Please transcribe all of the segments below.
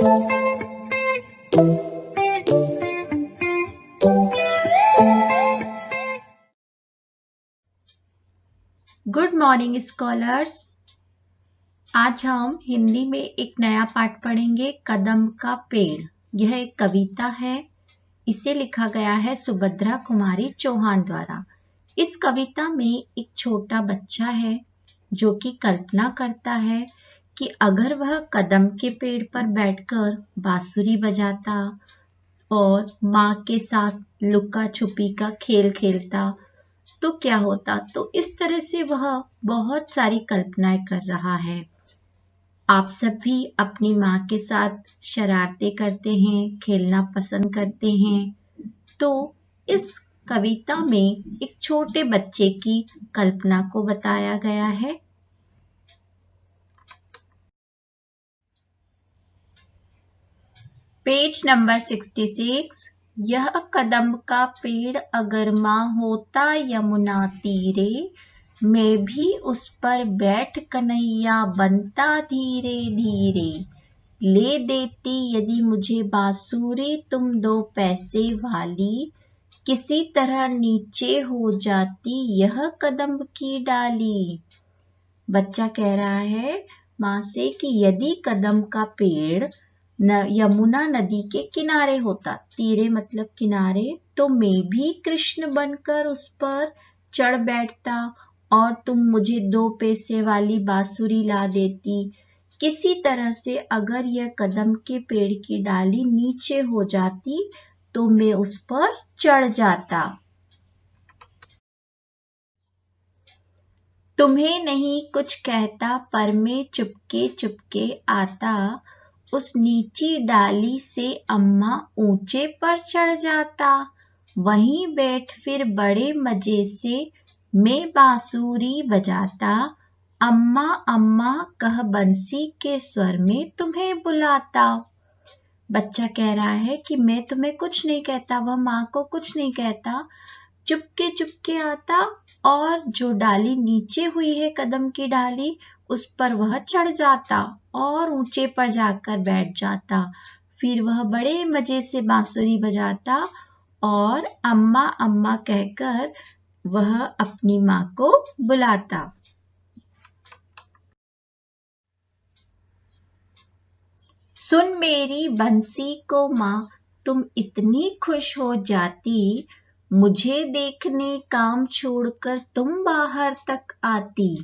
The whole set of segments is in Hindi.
Good morning scholars. आज हम हिंदी में एक नया पाठ पढ़ेंगे, कदम का पेड़। यह एक कविता है। इसे लिखा गया है सुभद्रा कुमारी चौहान द्वारा। इस कविता में एक छोटा बच्चा है जो कि कल्पना करता है कि अगर वह कदम के पेड़ पर बैठकर बांसुरी बजाता और माँ के साथ लुका छुपी का खेल खेलता तो क्या होता। तो इस तरह से वह बहुत सारी कल्पनाएं कर रहा है। आप सब भी अपनी माँ के साथ शरारतें करते हैं, खेलना पसंद करते हैं। तो इस कविता में एक छोटे बच्चे की कल्पना को बताया गया है। Page number 66। यह कदम का पेड़ अगर माँ होता यमुना तीरे, मैं भी उस पर बैठ कन्हैया बनता धीरे धीरे। ले देती यदि मुझे बांसुरी तुम 2 पैसे वाली, किसी तरह नीचे हो जाती यह कदम की डाली। बच्चा कह रहा है माँ से कि यदि कदम का पेड़ यमुना नदी के किनारे होता, तीरे मतलब किनारे, तो मैं भी कृष्ण बनकर उस पर चढ़ बैठता और तुम मुझे 2 पैसे वाली बांसुरी ला देती। किसी तरह से अगर यह कदम के पेड़ की डाली नीचे हो जाती तो मैं उस पर चढ़ जाता। तुम्हें नहीं कुछ कहता पर मैं चुपके चुपके आता, उस नीची डाली से अम्मा ऊंचे पर चढ़ जाता। वहीं बैठ फिर बड़े मजे से मैं बांसुरी बजाता, अम्मा अम्मा कह बंसी के स्वर में तुम्हें बुलाता। बच्चा कह रहा है कि मैं तुम्हें कुछ नहीं कहता, वह माँ को कुछ नहीं कहता, चुपके चुपके आता और जो डाली नीचे हुई है कदम की डाली उस पर वह चढ़ जाता और ऊंचे पर जाकर बैठ जाता। फिर वह बड़े मजे से बांसुरी बजाता और अम्मा अम्मा कहकर वह अपनी माँ को बुलाता। सुन मेरी बंसी को माँ तुम इतनी खुश हो जाती, मुझे देखने काम छोड़कर तुम बाहर तक आती।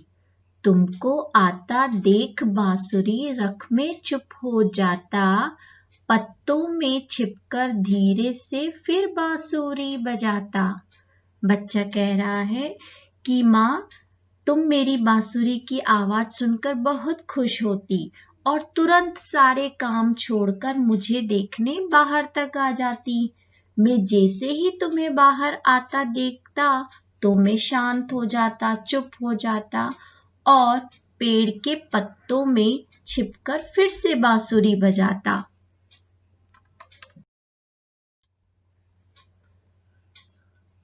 तुमको आता देख बांसुरी रख में चुप हो जाता, पत्तों में छिपकर धीरे से फिर बांसुरी बजाता। बच्चा कह रहा है कि माँ तुम मेरी बांसुरी की आवाज सुनकर बहुत खुश होती और तुरंत सारे काम छोड़कर मुझे देखने बाहर तक आ जाती। मैं जैसे ही तुम्हें बाहर आता देखता तो मैं शांत हो जाता, चुप हो जाता और पेड़ के पत्तों में छिपकर फिर से बांसुरी बजाता।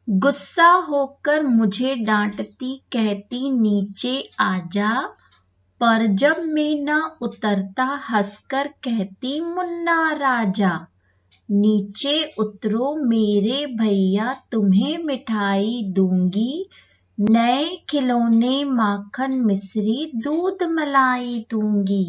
गुस्सा होकर मुझे डांटती, कहती नीचे आजा, पर जब मैं न उतरता हंसकर कहती मुन्ना राजा। नीचे उतरो मेरे भैया तुम्हें मिठाई दूंगी, नए खिलौने माखन मिश्री दूध मलाई दूंगी।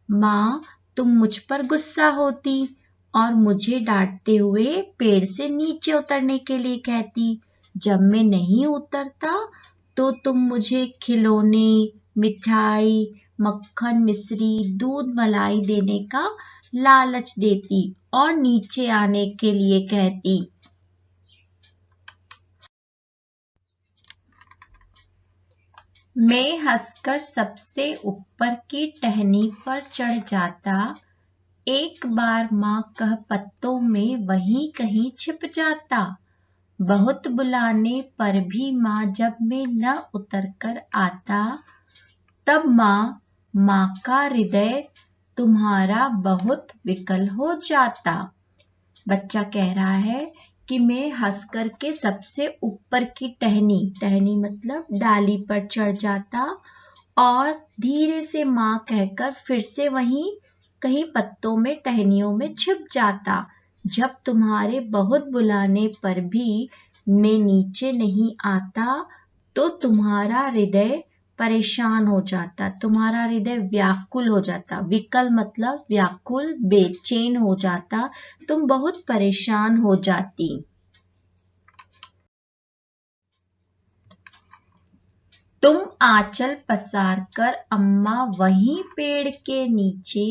माँ तुम मुझ पर गुस्सा होती और मुझे डांटते हुए पेड़ से नीचे उतरने के लिए कहती। जब मैं नहीं उतरता तो तुम मुझे खिलौने, मिठाई, मक्खन मिश्री, दूध मलाई देने का लालच देती और नीचे आने के लिए कहती। मैं हंसकर सबसे ऊपर की टहनी पर चढ़ जाता, एक बार माँ कह पत्तों में वहीं कहीं छिप जाता। बहुत बुलाने पर भी माँ जब मैं न उतर कर आता, तब माँ का हृदय तुम्हारा बहुत विकल हो जाता। बच्चा कह रहा है कि मैं हंस करके सबसे ऊपर की टहनी मतलब डाली पर चढ़ जाता और धीरे से माँ कहकर फिर से वहीं कहीं पत्तों में टहनियों में छिप जाता। जब तुम्हारे बहुत बुलाने पर भी मैं नीचे नहीं आता तो तुम्हारा हृदय परेशान हो जाता, तुम्हारा हृदय व्याकुल हो जाता। विकल मतलब व्याकुल, बेचैन हो जाता, तुम बहुत परेशान हो जाती। तुम आंचल पसार कर अम्मा वहीं पेड़ के नीचे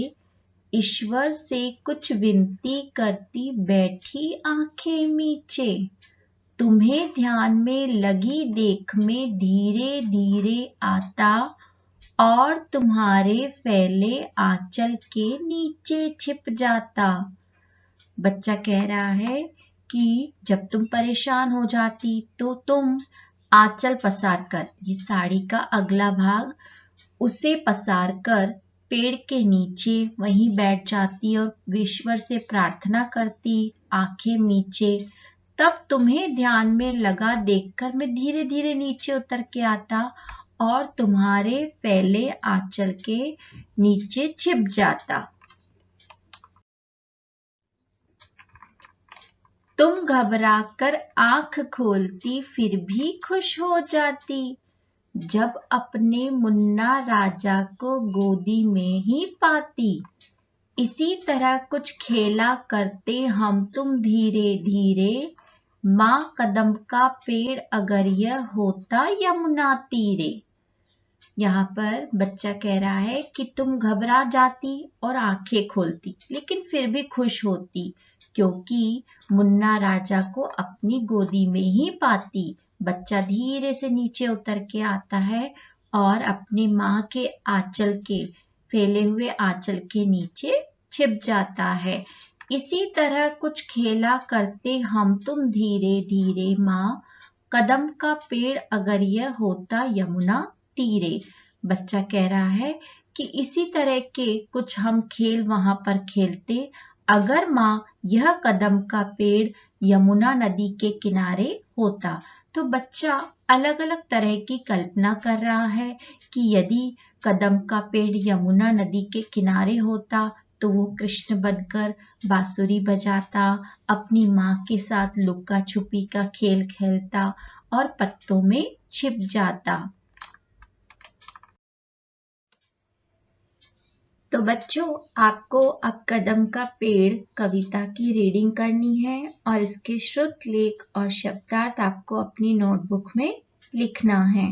ईश्वर से कुछ विनती करती बैठी आंखें मीचे। तुम्हें ध्यान में लगी देख में धीरे धीरे आता और तुम्हारे फैले आंचल के नीचे छिप जाता। बच्चा कह रहा है कि जब तुम परेशान हो जाती तो तुम आंचल पसार कर, ये साड़ी का अगला भाग, उसे पसार कर पेड़ के नीचे वहीं बैठ जाती और ईश्वर से प्रार्थना करती आंखें मीचे। तब तुम्हें ध्यान में लगा देखकर मैं धीरे धीरे नीचे उतर के आता और तुम्हारे फैले आंचल के नीचे छिप जाता। तुम घबराकर आंख खोलती फिर भी खुश हो जाती जब अपने मुन्ना राजा को गोदी में ही पाती। इसी तरह कुछ खेला करते हम तुम धीरे धीरे, माँ कदम का पेड़ अगर यह होता यमुना तीरे। यहाँ पर बच्चा कह रहा है कि तुम घबरा जाती और आंखें खोलती लेकिन फिर भी खुश होती क्योंकि मुन्ना राजा को अपनी गोदी में ही पाती। बच्चा धीरे से नीचे उतर के आता है और अपनी माँ के आंचल के, फैले हुए आंचल के नीचे छिप जाता है। इसी तरह कुछ खेला करते हम तुम धीरे धीरे, माँ कदम का पेड़ अगर यह होता यमुना तीरे। बच्चा कह रहा है कि इसी तरह के कुछ हम खेल वहां पर खेलते अगर माँ यह कदम का पेड़ यमुना नदी के किनारे होता। तो बच्चा अलग अलग तरह की कल्पना कर रहा है कि यदि कदम का पेड़ यमुना नदी के किनारे होता तो वो कृष्ण बनकर बांसुरी बजाता, अपनी माँ के साथ लुक्का छुपी का खेल खेलता और पत्तों में छिप जाता। तो बच्चों, आपको अब कदम का पेड़ कविता की रीडिंग करनी है और इसके श्रुत, लेख और शब्दार्थ आपको अपनी नोटबुक में लिखना है।